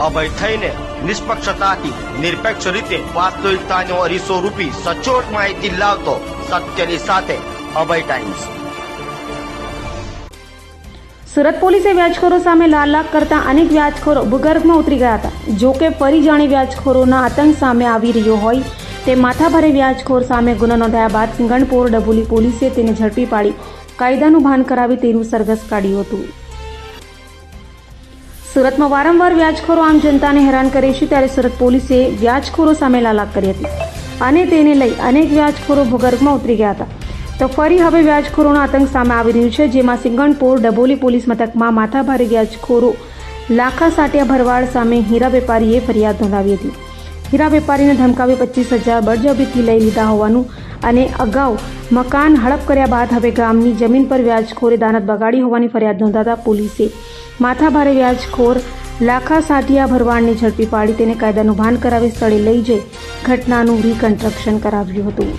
અભય થઈને નિષ્પક્ષતાથી નિરપેક્ષ રીતે વાસ્તવિકતાનો અરીસો રૂપી સચોટ માહિતી લાવતો સત્યની સાથે અભય ટાઈમ્સ। સુરત પોલીસે વ્યાજખોરો સામે લાલાક કરતા અનેક વ્યાજખોરો ભૂગર્ભમાં ઉતરી ગયા હતા। જો કે ફરી જાણે વ્યાજખોરોના આતંક સામે આવી રહ્યો હોય તે માથાભારે વ્યાજખોર સામે ગુનો નોંધાયા બાદ સિંગણપોર ડભોલી પોલીસે તેને ઝડપી પાડી કાયદાનું ભાન કરાવી તેનું સરઘસ કાઢ્યું હતું। સુરતમાં વારંવાર વ્યાજખોરો આમ જનતાને હેરાન કરે છે ત્યારે સુરત પોલીસે વ્યાજખોરો સામે લાલાક કરી હતી અને તેને લઈ અનેક વ્યાજખોરો ભૂગર્ભમાં ઉતરી ગયા હતા। તો ફરી હવે વ્યાજખોરોનો આતંક સામે આવી રહ્યું છે, જેમાં સિંગણપોર ડભોલી પોલીસ મથકમાં માથાભારે વ્યાજખોરો લાખા સાટિયા ભરવાડ સામે હીરા વેપારીએ ફરિયાદ નોંધાવી હતી। હીરા વેપારીને ધમકાવી 25,000 બળજબરીથી લઈ લીધા હોવાનું અને અગાઉ મકાન હડપ કર્યા બાદ હવે ગામની જમીન પર વ્યાજખોરે દાનત બગાડી હોવાની ફરિયાદ નોંધાતા પોલીસે માથાભારે વ્યાજખોર લાખા સાટિયા ભરવાડને ઝડપી પાડી તેને કાયદાનું ભાન કરાવી સ્થળે લઈ જઈ ઘટનાનું રિકન્સ્ટ્રક્શન કરાવ્યું હતું।